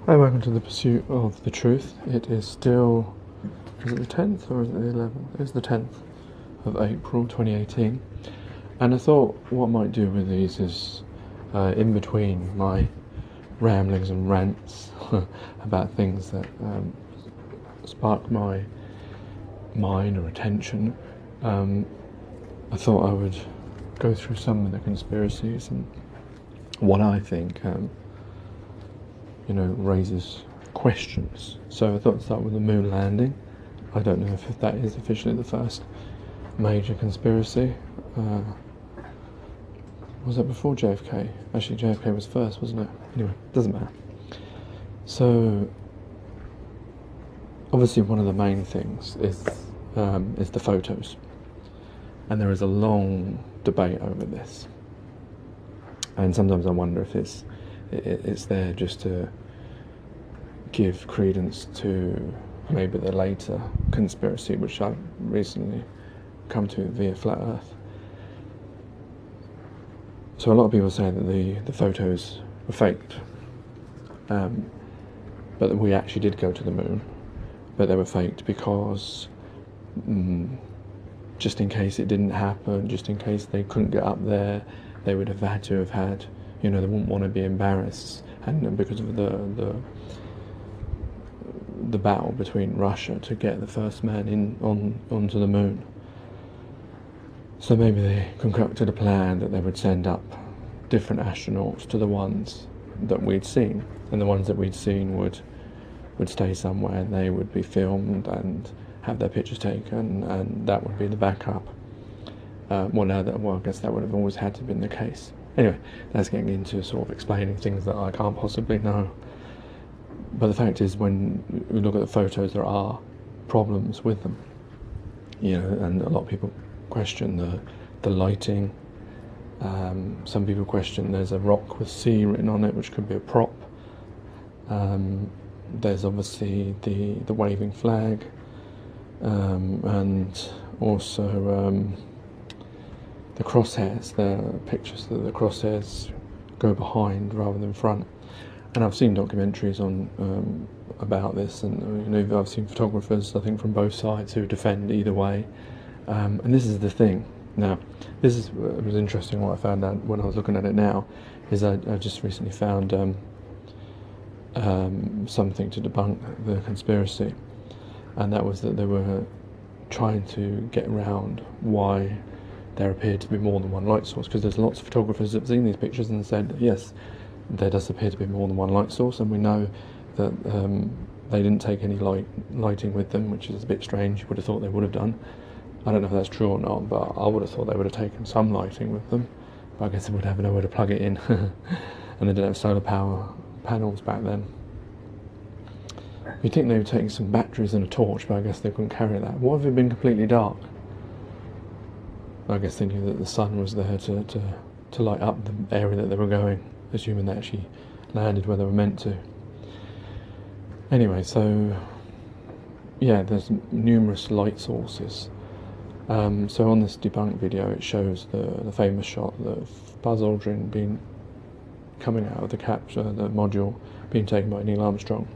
Hi, welcome to the pursuit of the truth. It is still, is it the 10th or is it the 11th? It's the 10th of April 2018. And I thought what I might do with these is, in between my ramblings and rants about things that spark my mind or attention, I thought I would go through some of the conspiracies and what I think raises questions. So I thought I'd start with the moon landing. I don't know if that is officially the first major conspiracy. Was that before JFK? Actually, JFK was first, wasn't it? Anyway, doesn't matter. So, obviously, one of the main things is the photos, and there is a long debate over this. And sometimes I wonder if it's there just to give credence to maybe the later conspiracy, which I've recently come to via Flat Earth. So a lot of people say that the photos were faked, but that we actually did go to the moon, but they were faked because just in case it didn't happen, just in case they couldn't get up there, they would have had to have had, they wouldn't want to be embarrassed, and because of the battle between Russia to get the first man onto the moon. So maybe they concocted a plan that they would send up different astronauts to the ones that we'd seen, and the ones that we'd seen would stay somewhere, and they would be filmed and have their pictures taken, and that would be the backup. I guess that would have always had to have been the case. Anyway, that's getting into sort of explaining things that I can't possibly know. But the fact is, when you look at the photos, there are problems with them. And a lot of people question the lighting. Some people question there's a rock with C written on it, which could be a prop. There's obviously the waving flag, and also the crosshairs. The pictures that the crosshairs go behind rather than front. And I've seen documentaries on about this, and I've seen photographers, I think, from both sides who defend either way. And this is the thing. Now, it was interesting what I found out when I was looking at it now, is I just recently found something to debunk the conspiracy, and that was that they were trying to get around why there appeared to be more than one light source, because there's lots of photographers that have seen these pictures and said, yes, there does appear to be more than one light source, and we know that they didn't take any lighting with them, which is a bit strange. You would have thought they would have done. I don't know if that's true or not, but I would have thought they would have taken some lighting with them, but I guess they would have nowhere to plug it in, and they didn't have solar power panels back then. You'd think they would take some batteries and a torch, but I guess they couldn't carry that. What if it had been completely dark? I guess they knew that the sun was there to light up the area that they were going, assuming they actually landed where they were meant to. Anyway, so yeah, there's numerous light sources. So on this debunked video, it shows the famous shot of Buzz Aldrin coming out of the module, being taken by Neil Armstrong,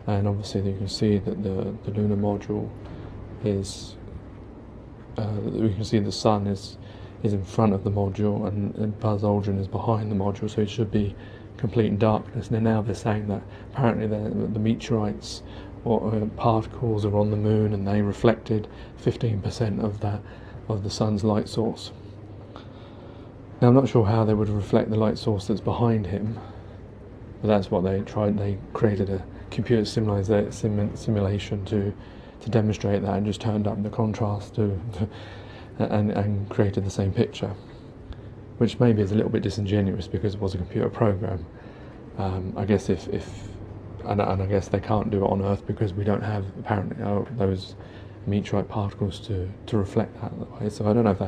and obviously you can see that the lunar module is. We can see the sun is in front of the module, and Buzz Aldrin is behind the module, so it should be complete darkness. And now they're saying that apparently the meteorites or particles are on the moon, and they reflected 15% of the sun's light source. Now I'm not sure how they would reflect the light source that's behind him, but that's what they tried. They created a computer simulation to demonstrate that, and just turned up the contrast and created the same picture, which maybe is a little bit disingenuous because it was a computer program. I guess and I guess they can't do it on Earth because we don't have apparently those meteorite particles to reflect that way. So I don't know if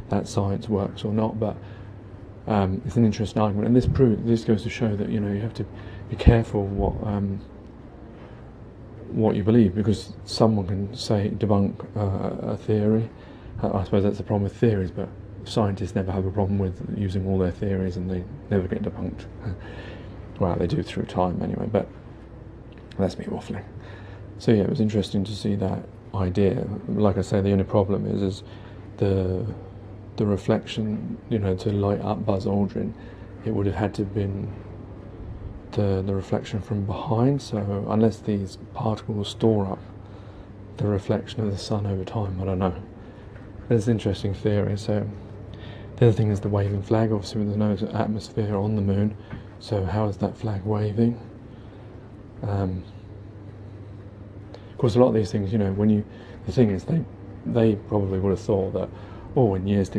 that science works or not, but it's an interesting argument, and this goes to show that you have to be careful what you believe, because someone can debunk a theory. I suppose that's the problem with theories, but scientists never have a problem with using all their theories, and they never get debunked. Well, they do through time anyway, but That's me waffling. So yeah, it was interesting to see that idea. Like I say, the only problem is the reflection, to light up Buzz Aldrin, it would have had to have been the reflection from behind. So unless these particles store up the reflection of the sun over time, I don't know. But it's an interesting theory. So the other thing is the waving flag. Obviously, there's no atmosphere on the moon, so how is that flag waving? Of course, a lot of these things, the thing is, they probably would have thought that, in years,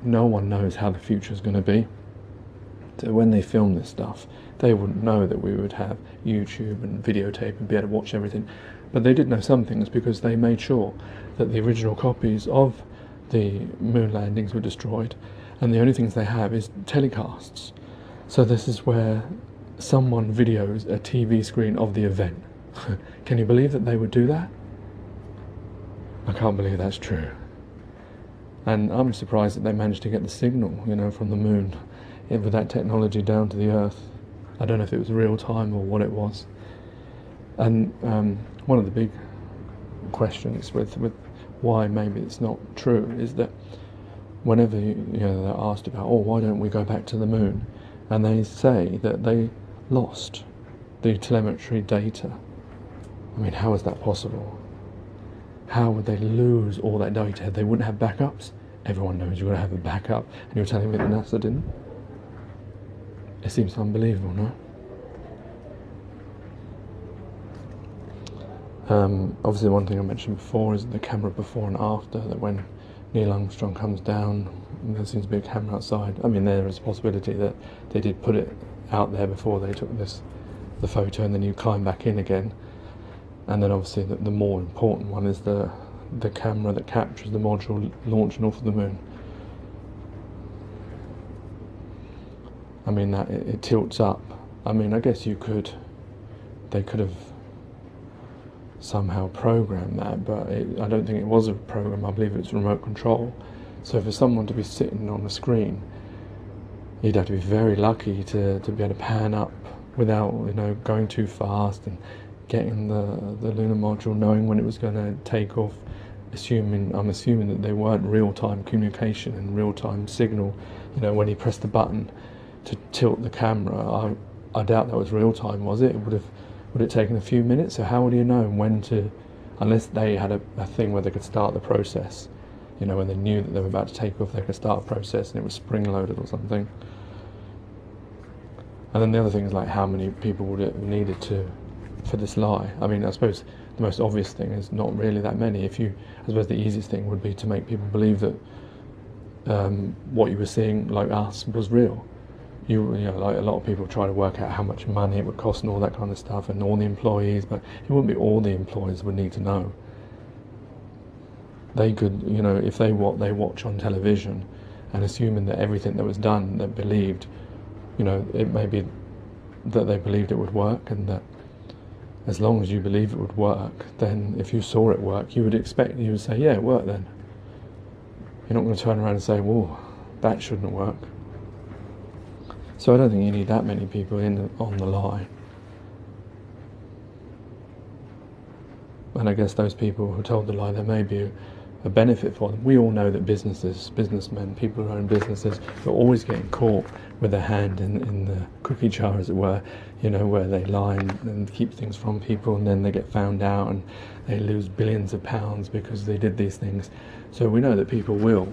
no one knows how the future is going to be. So when they film this stuff, they wouldn't know that we would have YouTube and videotape and be able to watch everything. But they did know some things because they made sure that the original copies of the moon landings were destroyed, and the only things they have is telecasts. So this is where someone videos a TV screen of the event. Can you believe that they would do that? I can't believe that's true. And I'm surprised that they managed to get the signal, from the moon with that technology down to the Earth. I don't know if it was real time or what it was. And one of the big questions with why maybe it's not true is that whenever they're asked about, why don't we go back to the moon, and they say that they lost the telemetry data. I mean, how is that possible? How would they lose all that data? They wouldn't have backups. Everyone knows you've got to have a backup, and you're telling me that NASA didn't? It seems unbelievable, no? Obviously, one thing I mentioned before is the camera before and after, that when Neil Armstrong comes down, there seems to be a camera outside. I mean, there is a possibility that they did put it out there before they took the photo, and then you climb back in again. And then obviously the more important one is the camera that captures the module launching off of the moon. I mean, that it tilts up. I mean, I guess they could have somehow programmed that, but I don't think it was a program. I believe it's remote control. So for someone to be sitting on the screen, you'd have to be very lucky to be able to pan up without going too fast, and getting the lunar module, knowing when it was going to take off. I'm assuming that they weren't real-time communication and real-time signal. When he pressed the button to tilt the camera, I doubt that was real-time, was it? Would it taken a few minutes? So how would you know when to, unless they had a thing where they could start the process, when they knew that they were about to take off, they could start a process and it was spring-loaded or something. And then the other thing is, like, how many people would it have needed for this lie? I mean, I suppose the most obvious thing is not really that many. I suppose the easiest thing would be to make people believe that what you were seeing, like us, was real. Like a lot of people try to work out how much money it would cost and all that kind of stuff, and all the employees, but it wouldn't be all the employees would need to know. They could, if they watch on television, and assuming that everything that was done, that believed, it may be that they believed it would work, and that as long as you believe it would work, then if you saw it work, you would say, yeah, it worked then. You're not going to turn around and say, well, that shouldn't work. So I don't think you need that many people on the lie. And I guess those people who told the lie, there may be a benefit for them. We all know that businessmen, people who own businesses, are always getting caught with their hand in the cookie jar, as it were, where they lie and keep things from people, and then they get found out and they lose billions of pounds because they did these things. So we know that people will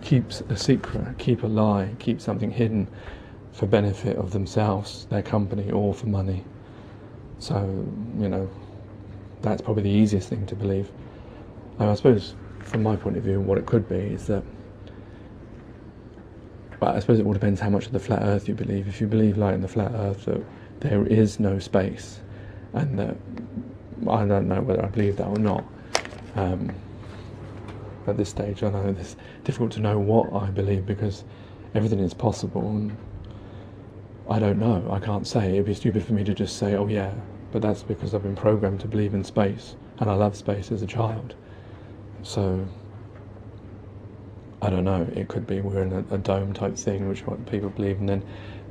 keep a secret, keep a lie, keep something hidden for benefit of themselves, their company, or for money. So, that's probably the easiest thing to believe. And I suppose, from my point of view, what it could be is that, I suppose it all depends how much of the flat earth you believe. If you believe, like in the flat earth, that there is no space, and that, I don't know whether I believe that or not. At this stage, I know it's difficult to know what I believe, because everything is possible, and I don't know, I can't say. It'd be stupid for me to just say, oh yeah, but that's because I've been programmed to believe in space, and I loved space as a child. So, I don't know, it could be we're in a dome type thing, which is what people believe, and then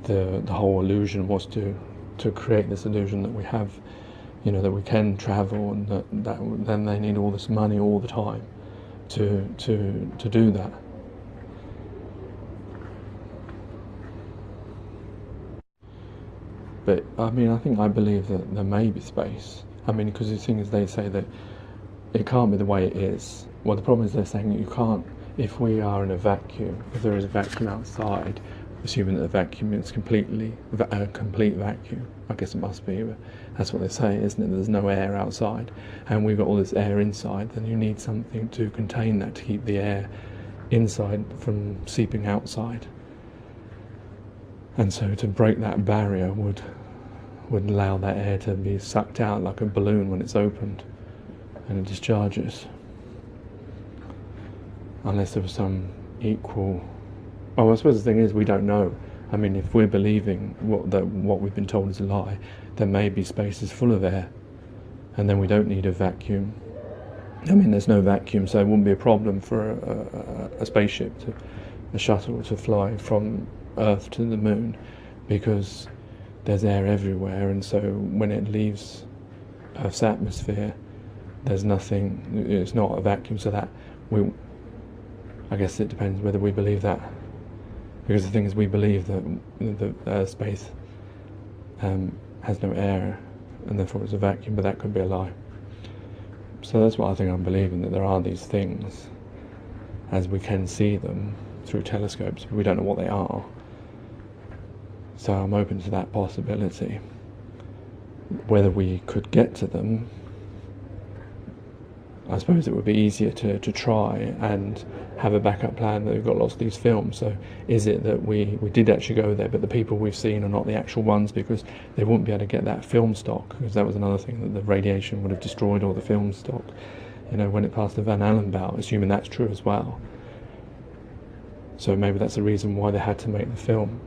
the whole illusion was to to create this illusion that we have, that we can travel, and that then they need all this money all the time to do that. But I believe that there may be space. Because the thing is, they say that it can't be the way it is. Well, the problem is they're saying that you can't, if we are in a vacuum, if there is a vacuum outside, assuming that the vacuum is completely a complete vacuum. I guess it must be, but that's what they say, isn't it? There's no air outside, and we've got all this air inside. Then you need something to contain that, to keep the air inside from seeping outside. And so to break that barrier would allow that air to be sucked out like a balloon when it's opened and it discharges. Unless there was some equal... Oh, I suppose the thing is, we don't know. If we're believing what we've been told is a lie, there may be spaces full of air, and then we don't need a vacuum. There's no vacuum, so it wouldn't be a problem for a spaceship, a shuttle, to fly from Earth to the moon, because there's air everywhere, and so when it leaves Earth's atmosphere, there's nothing. It's not a vacuum, so that I guess it depends whether we believe that. Because the thing is, we believe that space has no air, and therefore it's a vacuum, but that could be a lie. So that's what I think I'm believing, that there are these things, as we can see them through telescopes, but we don't know what they are. So I'm open to that possibility. Whether we could get to them, I suppose it would be easier to try and have a backup plan, that we've got lots of these films. So is it that we did actually go there, but the people we've seen are not the actual ones, because they wouldn't be able to get that film stock, because that was another thing, that the radiation would have destroyed all the film stock, when it passed the Van Allen belt, assuming that's true as well. So maybe that's the reason why they had to make the film.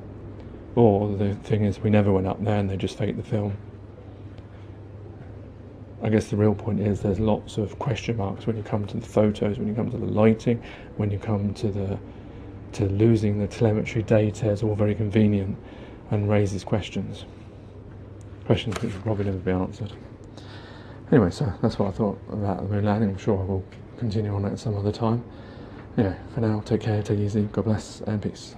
Or the thing is, we never went up there and they just faked the film. I guess the real point is, there's lots of question marks when you come to the photos, when you come to the lighting, when you come to losing the telemetry data. It's all very convenient and raises questions which will probably never be answered. Anyway, so that's what I thought about the moon landing. I'm sure I will continue on it some other time. Anyway, for now, take care, take it easy, God bless, and peace.